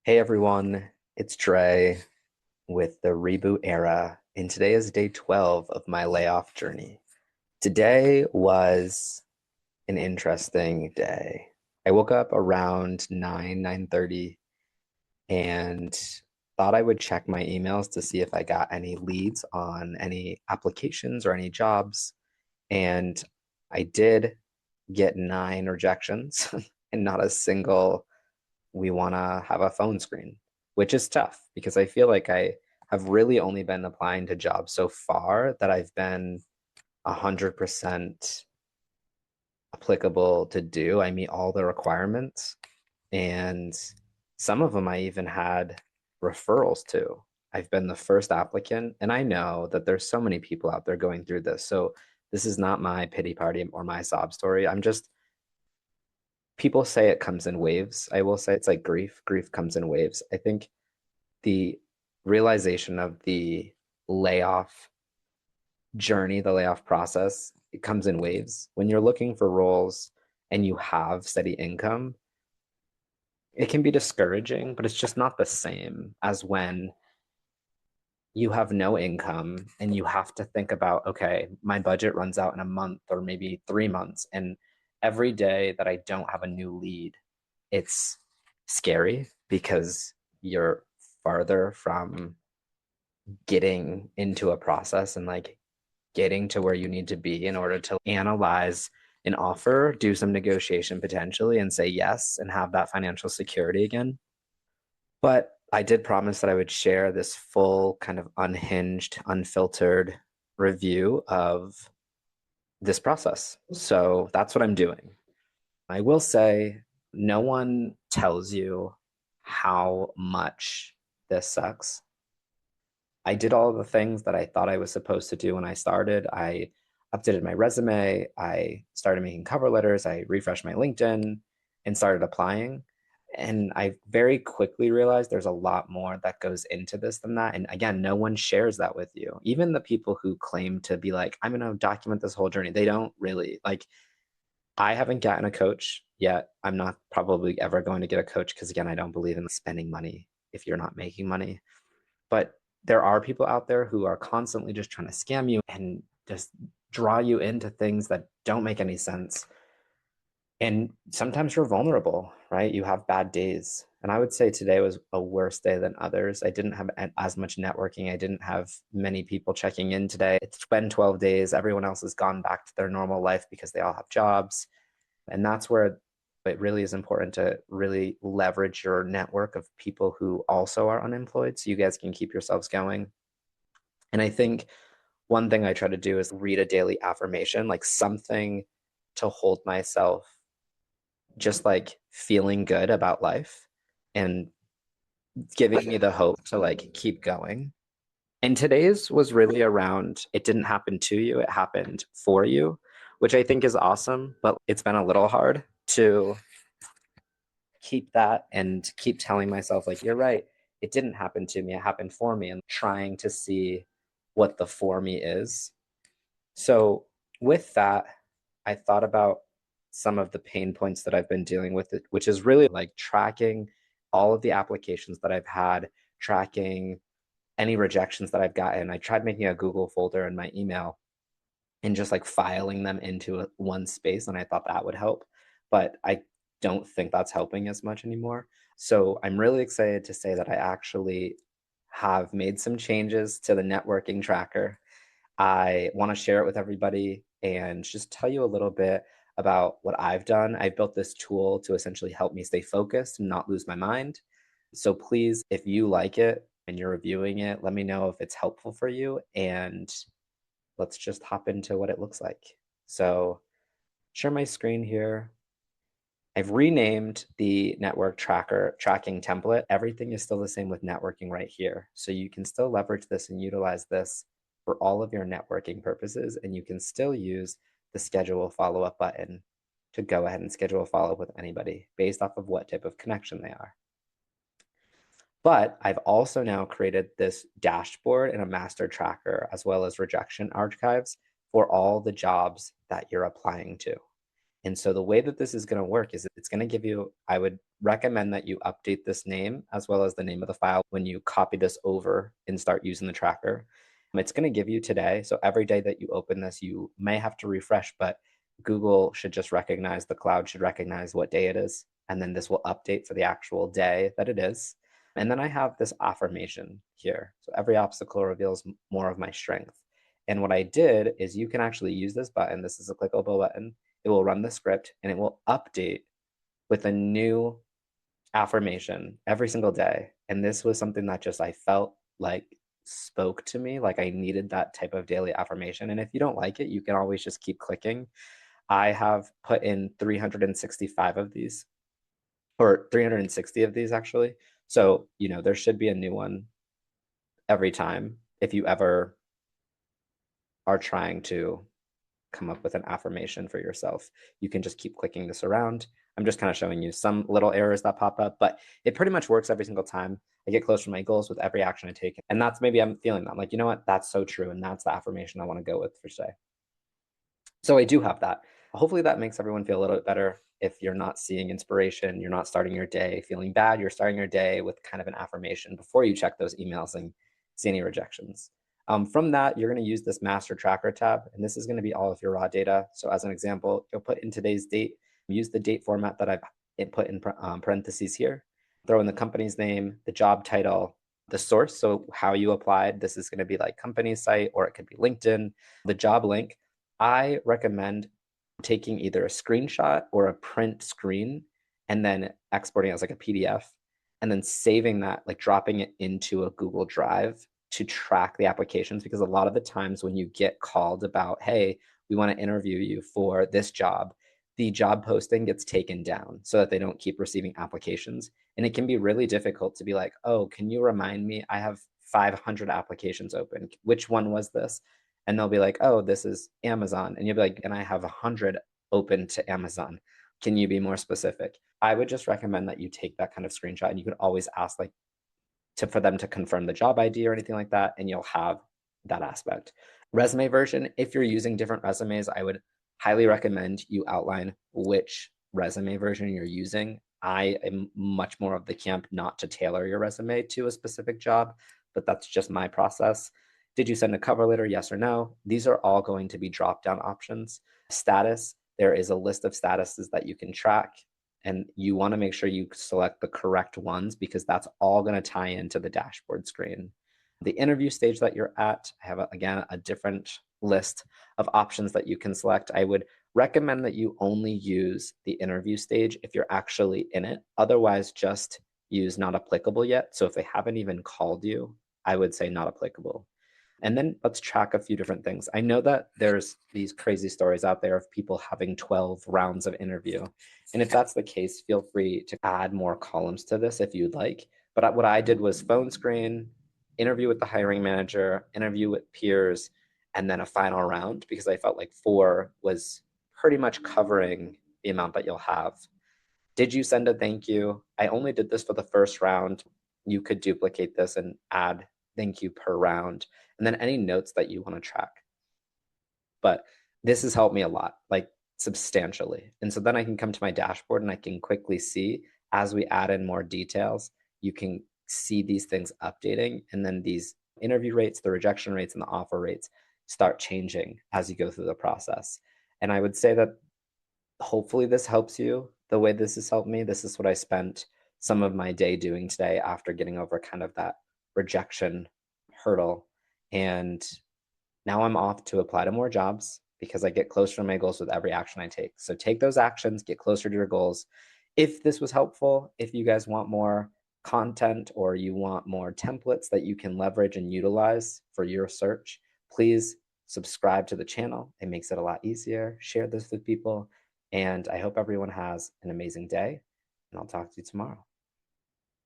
Hey everyone, it's Dre with the Reboot Era, and today is day 12 of my layoff journey. Today was an interesting day. I woke up around 9:30, and thought I would check my emails to see if I got any leads on any applications or any jobs. And I did get 9 rejections and not a single we want to have a phone screen, which is tough because I feel like I have really only been applying to jobs so far that I've been 100% applicable to do. I meet all the requirements, and some of them I even had referrals to. I've been the first applicant, and I know that there's so many people out there going through this. So this is not my pity party or my sob story. I'm just People say it comes in waves. I will say it's like grief. Grief comes in waves. I think the realization of the layoff journey, the layoff process, it comes in waves. When you're looking for roles and you have steady income, it can be discouraging, but it's just not the same as when you have no income and you have to think about, okay, my budget runs out in a month or maybe 3 months. And every day that I don't have a new lead, it's scary because you're farther from getting into a process and like getting to where you need to be in order to analyze an offer, do some negotiation potentially, and say yes and have that financial security again. But I did promise that I would share this full, kind of unhinged, unfiltered review of this process. So that's what I'm doing. I will say, no one tells you how much this sucks. I did all the things that I thought I was supposed to do when I started. I updated my resume, I started making cover letters, I refreshed my LinkedIn and started applying. And I very quickly realized there's a lot more that goes into this than that. And again, no one shares that with you. Even the people who claim to be like, I'm going to document this whole journey, they don't really. Like, I haven't gotten a coach yet. I'm not probably ever going to get a coach because, again, I don't believe in spending money if you're not making money. But there are people out there who are constantly just trying to scam you and just draw you into things that don't make any sense. And sometimes you're vulnerable, right? You have bad days. And I would say today was a worse day than others. I didn't have as much networking. I didn't have many people checking in today. It's been 12 days. Everyone else has gone back to their normal life because they all have jobs. And that's where it really is important to really leverage your network of people who also are unemployed so you guys can keep yourselves going. And I think one thing I try to do is read a daily affirmation, like something to hold myself just like feeling good about life and giving me the hope to like keep going. And today's was really around it didn't happen to you, it happened for you, which I think is awesome, but it's been a little hard to keep that and keep telling myself, like, you're right, it didn't happen to me, it happened for me, and trying to see what the for me is. So, with that, I thought about some of the pain points that I've been dealing with, which is really like tracking all of the applications that I've had, tracking any rejections that I've gotten. I tried making a Google folder in my email and just like filing them into one space, and I thought that would help. But I don't think that's helping as much anymore. So I'm really excited to say that I actually have made some changes to the networking tracker. I want to share it with everybody and just tell you a little bit about what I've done. I've built this tool to essentially help me stay focused and not lose my mind. So please, if you like it and you're reviewing it, let me know if it's helpful for you. And let's just hop into what it looks like. So, share my screen here. I've renamed the network tracker tracking template. Everything is still the same with networking right here. So you can still leverage this and utilize this for all of your networking purposes. And you can still use the schedule follow-up button to go ahead and schedule a follow-up with anybody based off of what type of connection they are. But I've also now created this dashboard and a master tracker as well as rejection archives for all the jobs that you're applying to. And so the way that this is going to work is it's going to give you, I would recommend that you update this name as well as the name of the file when you copy this over and start using the tracker. It's going to give you today. So every day that you open this, you may have to refresh, but Google should just recognize, the cloud should recognize what day it is. And then this will update for the actual day that it is. And then I have this affirmation here. So every obstacle reveals more of my strength. And what I did is you can actually use this button. This is a clickable button. It will run the script and it will update with a new affirmation every single day. And this was something that just I felt like spoke to me, like I needed that type of daily affirmation. And if you don't like it, you can always just keep clicking. I have put in 365 of these, or 360 of these actually. So, there should be a new one every time if you ever are trying to come up with an affirmation for yourself. You can just keep clicking this around. I'm just kind of showing you some little errors that pop up, but it pretty much works every single time. I get closer to my goals with every action I take. And that's, maybe I'm feeling that. I'm like, you know what? That's so true. And that's the affirmation I want to go with for today. So I do have that. Hopefully that makes everyone feel a little bit better. If you're not seeing inspiration, you're not starting your day feeling bad, you're starting your day with kind of an affirmation before you check those emails and see any rejections. From that, you're going to use this master tracker tab, and this is going to be all of your raw data. So as an example, you'll put in today's date, use the date format that I've put in parentheses here, throw in the company's name, the job title, the source. So how you applied, this is going to be like company site, or it could be LinkedIn, the job link. I recommend taking either a screenshot or a print screen and then exporting it as like a PDF and then saving that, like dropping it into a Google Drive to track the applications. Because a lot of the times when you get called about, hey, we want to interview you for this job, the job posting gets taken down so that they don't keep receiving applications. And it can be really difficult to be like, oh, can you remind me? I have 500 applications open. Which one was this? And they'll be like, oh, this is Amazon. And you'll be like, and I have 100 open to Amazon. Can you be more specific? I would just recommend that you take that kind of screenshot, and you could always ask like for them to confirm the job ID or anything like that, and you'll have that aspect. Resume version, if you're using different resumes, I would highly recommend you outline which resume version you're using. I am much more of the camp not to tailor your resume to a specific job, but that's just my process. Did you send a cover letter? Yes or no? These are all going to be drop-down options. Status, there is a list of statuses that you can track, and you want to make sure you select the correct ones because that's all going to tie into the dashboard screen. The interview stage that you're at, I have, again, a different list of options that you can select. I would recommend that you only use the interview stage if you're actually in it. Otherwise, just use not applicable yet. So if they haven't even called you, I would say not applicable. And then let's track a few different things. I know that there's these crazy stories out there of people having 12 rounds of interview. And if that's the case, feel free to add more columns to this if you'd like. But what I did was phone screen, interview with the hiring manager, interview with peers, and then a final round, because I felt like 4 was pretty much covering the amount that you'll have. Did you send a thank you? I only did this for the first round. You could duplicate this and add thank you per round, and then any notes that you want to track. But this has helped me a lot, like substantially. And so then I can come to my dashboard and I can quickly see, as we add in more details, you can see these things updating, and then these interview rates, the rejection rates, and the offer rates start changing as you go through the process. And I would say that hopefully this helps you the way this has helped me. This is what I spent some of my day doing today after getting over kind of that rejection hurdle. And now I'm off to apply to more jobs because I get closer to my goals with every action I take. So take those actions, get closer to your goals. If this was helpful, if you guys want more content or you want more templates that you can leverage and utilize for your search, please subscribe to the channel. It makes it a lot easier. Share this with people. And I hope everyone has an amazing day, and I'll talk to you tomorrow.